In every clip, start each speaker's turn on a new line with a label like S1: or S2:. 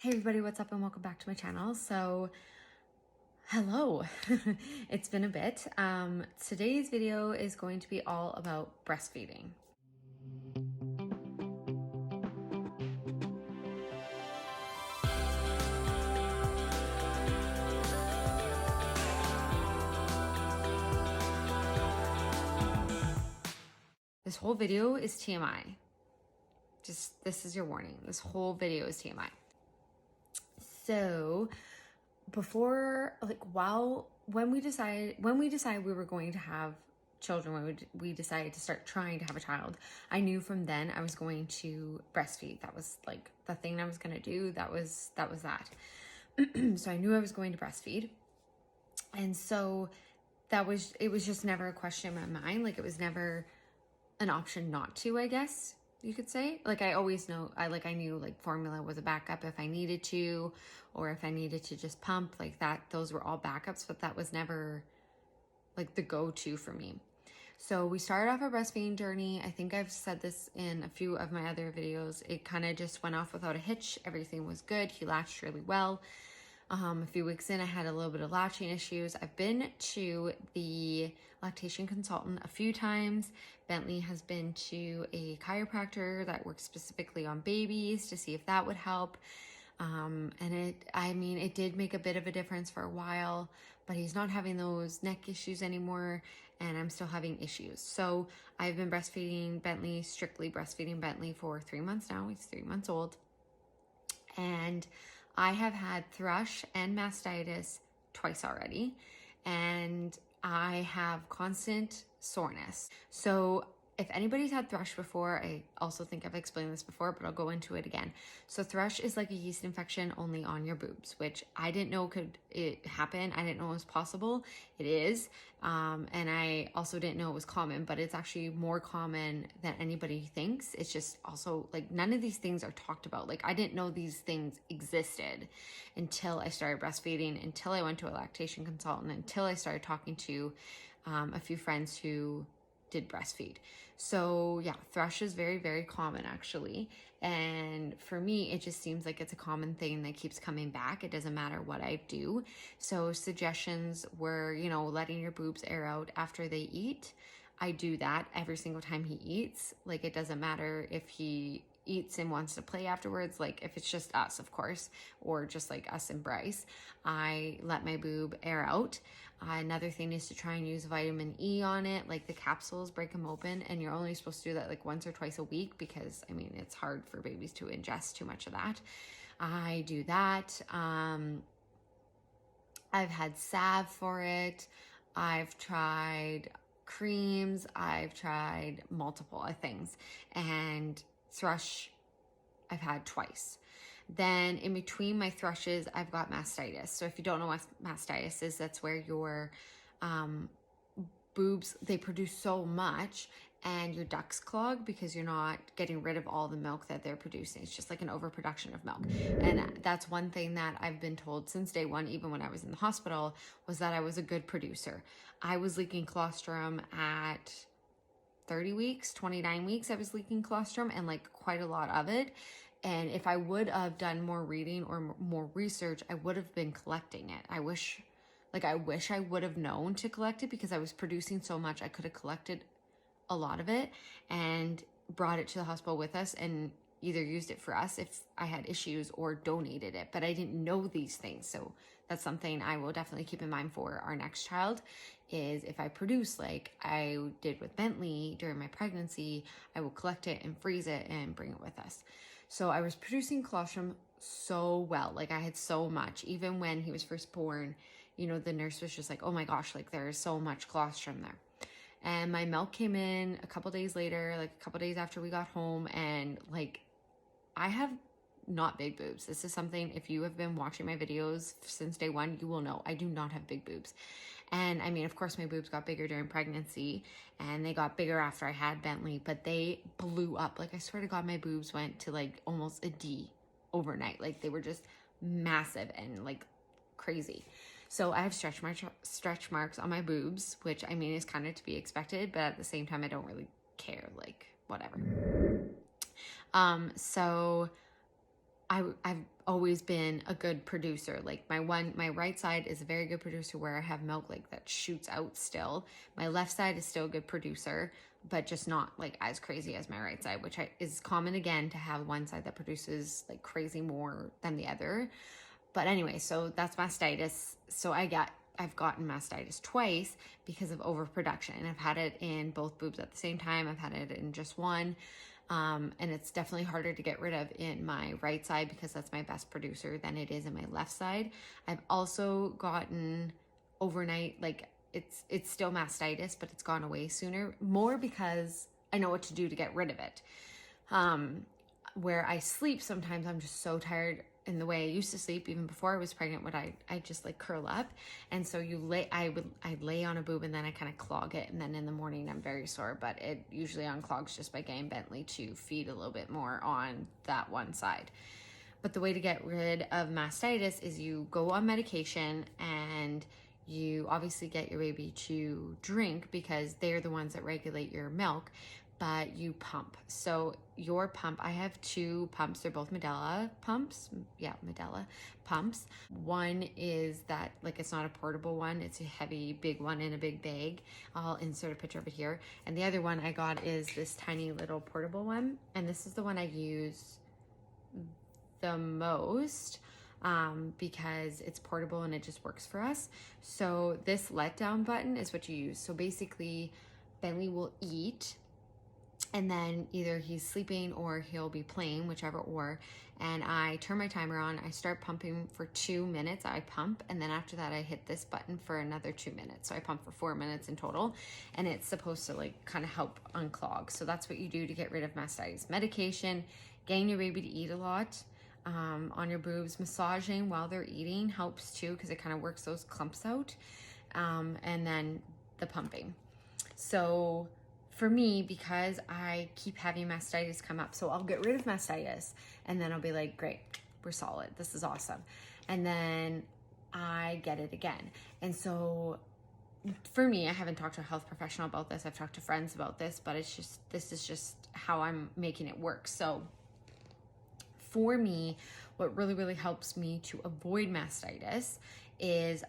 S1: Hey everybody, what's up and welcome back to my channel. So, hello. It's been a bit. Today's video is going to be all about breastfeeding. This whole video is TMI. This is your warning. This whole video is TMI. So, when we decided we were going to have children, when we decided to start trying to have a child, I knew from then I was going to breastfeed. That was like the thing I was going to do. That was that. So I knew I was going to breastfeed. And so it was just never a question in my mind. Like, it was never an option not to, I guess you could say. Like, I always know, I knew like formula was a backup if I needed to, or if I needed to just pump like that, those were all backups, but that was never like the go-to for me. So we started off our breastfeeding journey. I think I've said this in a few of my other videos. It kind of just went off without a hitch. Everything was good. He latched really well. A few weeks in, I had a little bit of latching issues. I've been to the lactation consultant a few times. Bentley has been to a chiropractor that works specifically on babies to see if that would help. And it did make a bit of a difference for a while, but he's not having those neck issues anymore, and I'm still having issues. So I've been breastfeeding Bentley, strictly breastfeeding Bentley for 3 months now. He's 3 months old. And I have had thrush and mastitis twice already, and I have constant soreness. So if anybody's had thrush before, I also think I've explained this before, but I'll go into it again. So thrush is like a yeast infection only on your boobs, which I didn't know could happen. I didn't know it was possible. It is. And I also didn't know it was common, but it's actually more common than anybody thinks. It's just also like none of these things are talked about. Like, I didn't know these things existed until I started breastfeeding, until I went to a lactation consultant, until I started talking to a few friends who did breastfeed. So yeah, thrush is very, very common actually. And for me, it just seems like it's a common thing that keeps coming back. It doesn't matter what I do. So suggestions were, letting your boobs air out after they eat. I do that every single time he eats. Like, it doesn't matter if he eats and wants to play afterwards, like if it's just us, of course, or just like us and Bryce, I let my boob air out. Another thing is to try and use vitamin E on it, like the capsules, break them open, and you're only supposed to do that like once or twice a week because it's hard for babies to ingest too much of that. I do that. I've had salve for it. I've tried creams. I've tried multiple things, and thrush I've had twice. Then in between my thrushes, I've got mastitis. So if you don't know what mastitis is, that's where your boobs, they produce so much and your ducts clog because you're not getting rid of all the milk that they're producing. It's just like an overproduction of milk. And that's one thing that I've been told since day one, even when I was in the hospital, was that I was a good producer. I was leaking colostrum at 30 weeks, 29 weeks, I was leaking colostrum, and like quite a lot of it. And if I would have done more reading or more research, I would have been collecting it. I wish I would have known to collect it because I was producing so much. I could have collected a lot of it and brought it to the hospital with us and either used it for us if I had issues or donated it, but I didn't know these things. So that's something I will definitely keep in mind for our next child, is if I produce like I did with Bentley during my pregnancy, I will collect it and freeze it and bring it with us. So I was producing colostrum so well. Like, I had so much. Even when he was first born, the nurse was just like, oh my gosh, like there is so much colostrum there. And my milk came in a couple days later, like a couple days after we got home, and like I have not big boobs. This is something, if you have been watching my videos since day one, you will know I do not have big boobs. And of course my boobs got bigger during pregnancy and they got bigger after I had Bentley, but they blew up. Like, I swear to God, my boobs went to like almost a D overnight. Like, they were just massive and like crazy. So I have stretch marks on my boobs, which is kind of to be expected, but at the same time, I don't really care, like whatever. So I've always been a good producer. Like my right side is a very good producer where I have milk like that shoots out still. My left side is still a good producer, but just not like as crazy as my right side, which is common again to have one side that produces like crazy more than the other. But anyway, so that's mastitis. So I've gotten mastitis twice because of overproduction. And I've had it in both boobs at the same time. I've had it in just one. And it's definitely harder to get rid of in my right side because that's my best producer than it is in my left side. I've also gotten overnight, like it's still mastitis, but it's gone away sooner, more because I know what to do to get rid of it. Where I sleep, sometimes I'm just so tired in the way I used to sleep, even before I was pregnant, when I just like curl up. And so I'd lay on a boob and then I kind of clog it. And then in the morning I'm very sore, but it usually unclogs just by getting Bentley to feed a little bit more on that one side. But the way to get rid of mastitis is you go on medication and you obviously get your baby to drink because they're the ones that regulate your milk, but you pump. So your pump, I have 2 pumps. They're both Medela pumps. Yeah, Medela pumps. One is that, like, it's not a portable one. It's a heavy, big one in a big bag. I'll insert a picture of it here. And the other one I got is this tiny little portable one. And this is the one I use the most because it's portable and it just works for us. So this letdown button is what you use. So basically, Bentley will eat, and then either he's sleeping or he'll be playing, whichever or, and I turn my timer on. I start pumping for 2 minutes. I pump, and then after that I hit this button for another 2 minutes. So I pump for 4 minutes in total, and it's supposed to like kind of help unclog. So that's what you do to get rid of mastitis. Medication, getting your baby to eat a lot on your boobs, massaging while they're eating helps too because it kind of works those clumps out, and then the pumping. So for me, because I keep having mastitis come up, so I'll get rid of mastitis and then I'll be like, great, we're solid, this is awesome, and then I get it again. And so for me, I haven't talked to a health professional about this, I've talked to friends about this, but this is just how I'm making it work. So for me, what really helps me to avoid mastitis is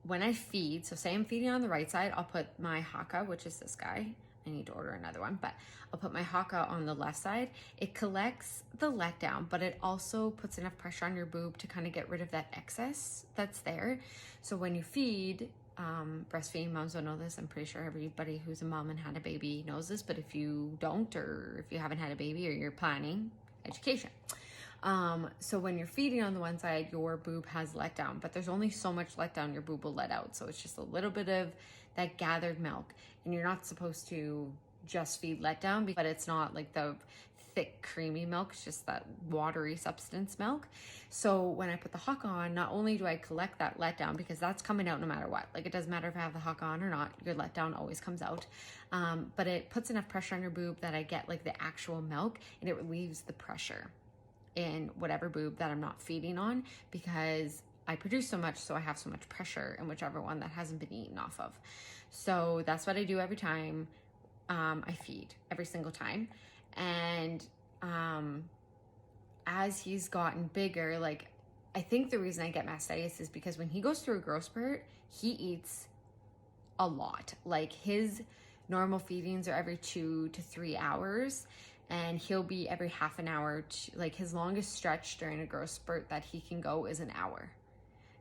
S1: when I feed, so say I'm feeding on the right side, I'll put my haka, which is this guy. I need to order another one, but I'll put my haka on the left side. It collects the letdown, but it also puts enough pressure on your boob to kind of get rid of that excess that's there. So when you feed, breastfeeding moms don't know this. I'm pretty sure everybody who's a mom and had a baby knows this, but if you don't, or if you haven't had a baby or you're planning, education. So when you're feeding on the one side, your boob has letdown, but there's only so much letdown your boob will let out. So it's just a little bit of that gathered milk, and you're not supposed to just feed letdown, but it's not like the thick creamy milk, it's just that watery substance milk. So when I put the haka on, not only do I collect that letdown, because that's coming out no matter what, like it doesn't matter if I have the haka on or not, your letdown always comes out, but it puts enough pressure on your boob that I get like the actual milk, and it relieves the pressure in whatever boob that I'm not feeding on, because I produce so much, so I have so much pressure in whichever one that hasn't been eaten off of. So that's what I do every time I feed, every single time. And as he's gotten bigger, like I think the reason I get mastitis is because when he goes through a growth spurt, he eats a lot. Like his normal feedings are every 2 to 3 hours, and he'll be every half an hour. Like his longest stretch during a growth spurt that he can go is an hour.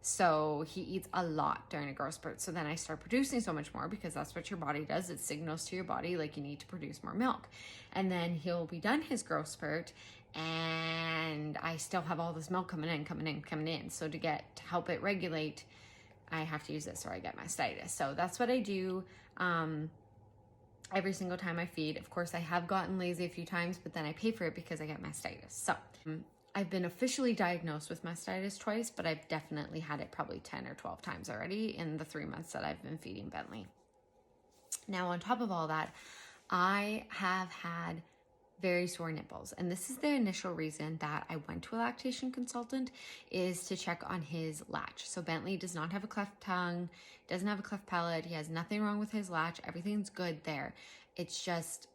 S1: So he eats a lot during a growth spurt. So then I start producing so much more, because that's what your body does. It signals to your body like you need to produce more milk. And then he'll be done his growth spurt, and I still have all this milk coming in. So to help it regulate, I have to use this or I get mastitis. So that's what I do every single time I feed. Of course, I have gotten lazy a few times, but then I pay for it because I get mastitis. So I've been officially diagnosed with mastitis twice, but I've definitely had it probably 10 or 12 times already in the 3 months that I've been feeding Bentley. Now, on top of all that, I have had very sore nipples. And this is the initial reason that I went to a lactation consultant, is to check on his latch. So Bentley does not have a cleft tongue, doesn't have a cleft palate. He has nothing wrong with his latch. Everything's good there. It's just,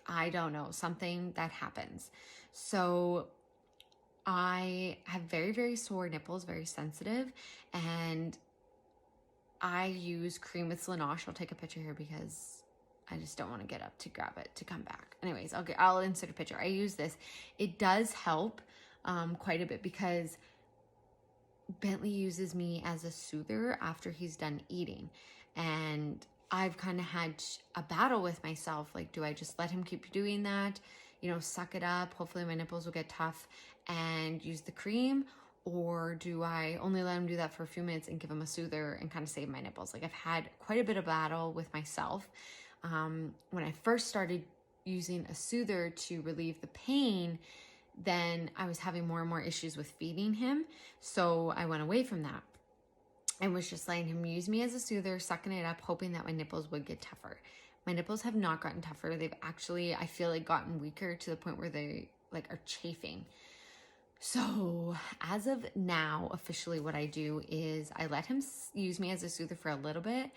S1: I don't know, something that happens. So I have very, very sore nipples, very sensitive, and I use cream with Laneige. I'll take a picture here because I just don't want to get up to grab it to come back. Anyways, I'll insert a picture. I use this. It does help quite a bit because Bentley uses me as a soother after he's done eating. And I've kind of had a battle with myself. Like, do I just let him keep doing that? You know, suck it up. Hopefully my nipples will get tough and use the cream. Or do I only let him do that for a few minutes and give him a soother and kind of save my nipples? Like, I've had quite a bit of battle with myself. When I first started using a soother to relieve the pain, then I was having more and more issues with feeding him. So I went away from that and was just letting him use me as a soother, sucking it up, hoping that my nipples would get tougher. My nipples have not gotten tougher. They've actually, I feel like, gotten weaker to the point where they like are chafing. So as of now, officially what I do is I let him use me as a soother for a little bit,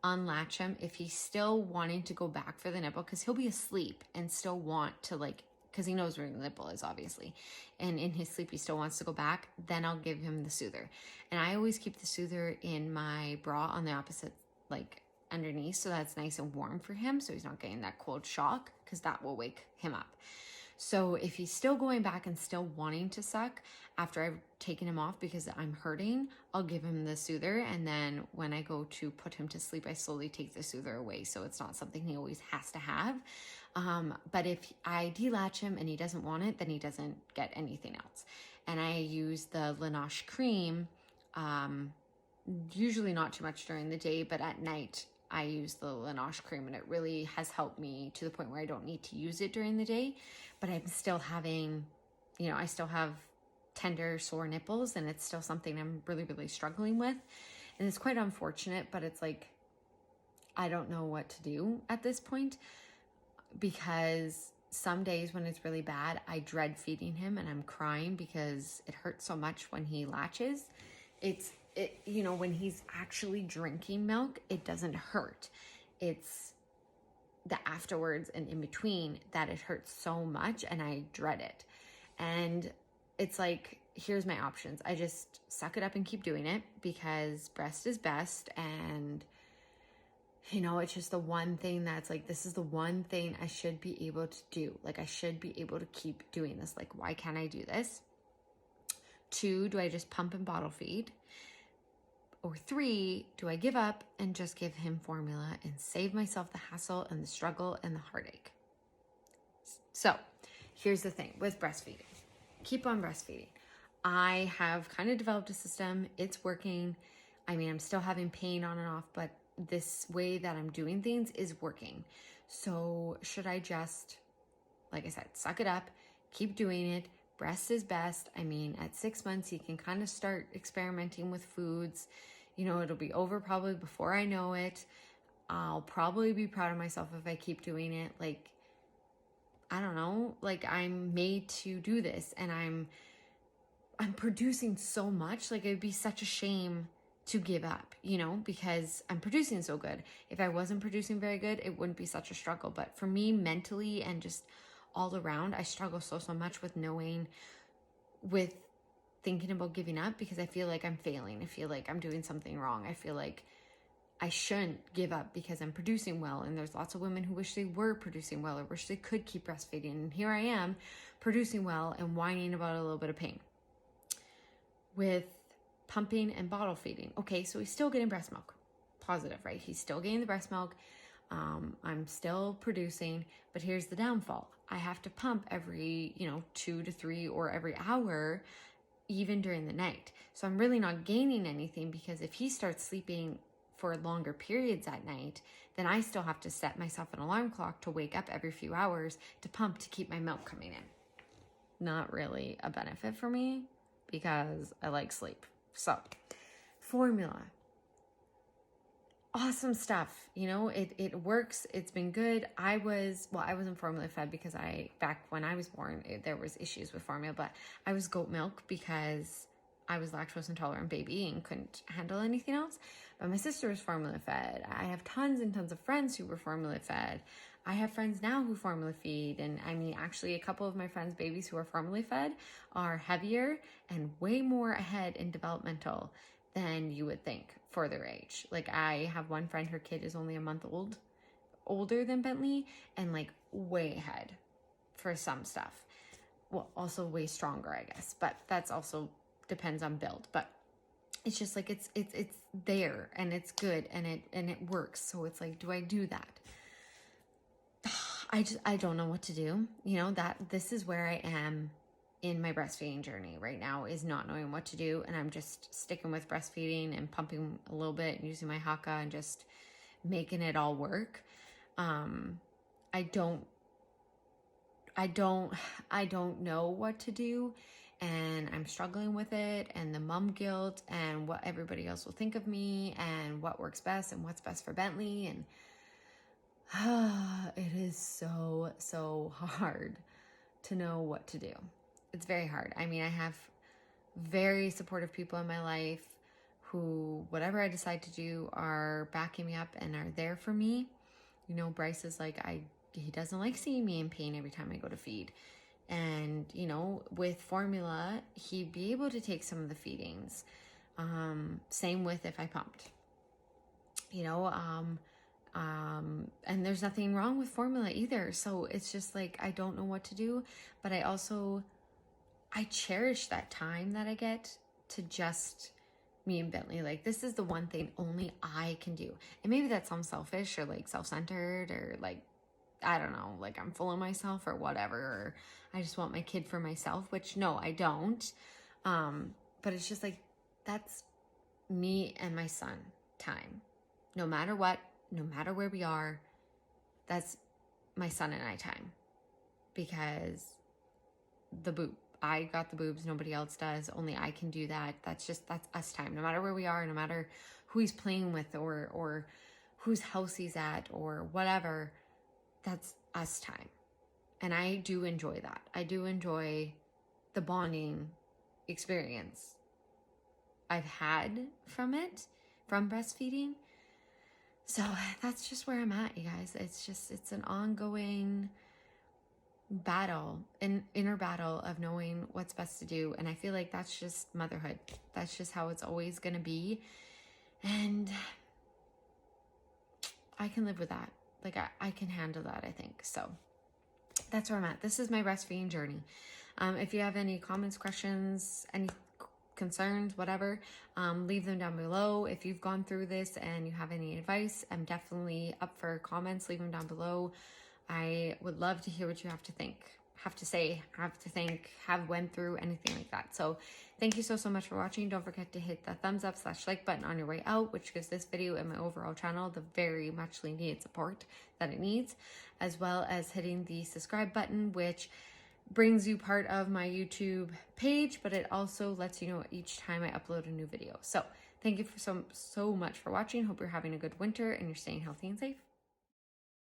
S1: unlatch him. If he's still wanting to go back for the nipple, because he'll be asleep and still want to like, because he knows where the nipple is, obviously. And in his sleep, he still wants to go back. Then I'll give him the soother. And I always keep the soother in my bra on the opposite, like underneath. So that's nice and warm for him. So he's not getting that cold shock because that will wake him up. So if he's still going back and still wanting to suck after I've taken him off because I'm hurting, I'll give him the soother. And then when I go to put him to sleep, I slowly take the soother away. So it's not something he always has to have. But if I delatch him and he doesn't want it, then he doesn't get anything else. And I use the Laneige cream, usually not too much during the day, but at night I use the Laneige cream, and it really has helped me to the point where I don't need to use it during the day. But I'm still having, you know, I still have tender, sore nipples, and it's still something I'm really, really struggling with. And it's quite unfortunate, but it's like, I don't know what to do at this point, because some days when it's really bad, I dread feeding him and I'm crying because it hurts so much when he latches. You know, when he's actually drinking milk, it doesn't hurt. It's the afterwards and in between that it hurts so much, and I dread it. And it's like, here's my options. I just suck it up and keep doing it because breast is best. And you know, it's just the one thing that's like, this is the one thing I should be able to do. Like, I should be able to keep doing this. Like, why can't I do this? 2, do I just pump and bottle feed? Or 3, do I give up and just give him formula and save myself the hassle and the struggle and the heartache? So here's the thing with breastfeeding. Keep on breastfeeding. I have kind of developed a system. It's working. I mean, I'm still having pain on and off, but this way that I'm doing things is working. So should I just, like I said, suck it up, keep doing it? Breast is best. I mean, at 6 months, you can kind of start experimenting with foods. You know, it'll be over probably before I know it. I'll probably be proud of myself if I keep doing it. Like, I don't know, like I'm made to do this, and I'm producing so much. Like, it'd be such a shame to give up, you know, because I'm producing so good. If I wasn't producing very good, it wouldn't be such a struggle. But for me, mentally and just all around, I struggle so much with thinking about giving up, because I feel like I'm failing. I feel like I'm doing something wrong. I feel like I shouldn't give up because I'm producing well. And there's lots of women who wish they were producing well or wish they could keep breastfeeding. And here I am producing well and whining about a little bit of pain. With pumping and bottle feeding. Okay, so he's still getting breast milk. Positive, right? He's still getting the breast milk. I'm still producing, but here's the downfall. I have to pump every, 2 to 3 or every hour, even during the night. So I'm really not gaining anything, because if he starts sleeping for longer periods at night, then I still have to set myself an alarm clock to wake up every few hours to pump to keep my milk coming in. Not really a benefit for me, because I like sleep. So, formula. Awesome stuff. It works. It's been good. I wasn't formula fed because back when I was born, there was issues with formula, but I was goat milk because I was lactose intolerant baby and couldn't handle anything else. But my sister was formula fed. I have tons and tons of friends who were formula fed. I have friends now who formula feed, and I mean, actually a couple of my friends' babies who are formula fed are heavier and way more ahead in developmental than you would think for their age. Like, I have one friend, her kid is only a month older than Bentley, and like way ahead for some stuff. Well, also way stronger, I guess, but that's also depends on build. But it's just like it's there, and it's good, and it works. So it's like, do I do that? I don't know what to do. You know, that this is where I am in my breastfeeding journey right now, is not knowing what to do, and I'm just sticking with breastfeeding and pumping a little bit and using my haka and just making it all work. I don't know what to do, and I'm struggling with it, and the mom guilt, and what everybody else will think of me, and what works best, and what's best for Bentley, and it is so hard to know what to do. It's very hard. I mean, I have very supportive people in my life who, whatever I decide to do, are backing me up and are there for me. You know, Bryce is like, he doesn't like seeing me in pain every time I go to feed. And, you know, with formula, he'd be able to take some of the feedings. Same with if I pumped. You know, and there's nothing wrong with formula either. So it's just like, I don't know what to do, but I cherish that time that I get to just me and Bentley. Like, this is the one thing only I can do. And maybe that sounds selfish or like self-centered, or like, I don't know, like I'm full of myself or whatever, or I just want my kid for myself, which no, I don't. But it's just like, that's me and my son time. No matter what, no matter where we are, that's my son and I time. Because I got the boobs, nobody else does. Only I can do that. That's us time. No matter where we are, no matter who he's playing with, or whose house he's at, or whatever, that's us time. And I do enjoy that. I do enjoy the bonding experience I've had from breastfeeding. So that's just where I'm at, you guys. It's an ongoing battle, an inner battle of knowing what's best to do. And I feel like that's just motherhood. That's just how it's always going to be. And I can live with that. Like, I can handle that, I think. So that's where I'm at. This is my breastfeeding journey. If you have any comments, questions, any concerns, whatever, leave them down below. If you've gone through this and you have any advice, I'm definitely up for comments. Leave them down below. I would love to hear what you have to think, have went through, anything like that. So thank you so much for watching. Don't forget to hit the thumbs up / like button on your way out, which gives this video and my overall channel the very much needed support that it needs, as well as hitting the subscribe button, which brings you part of my YouTube page, but it also lets you know each time I upload a new video. So thank you so much for watching. Hope you're having a good winter and you're staying healthy and safe.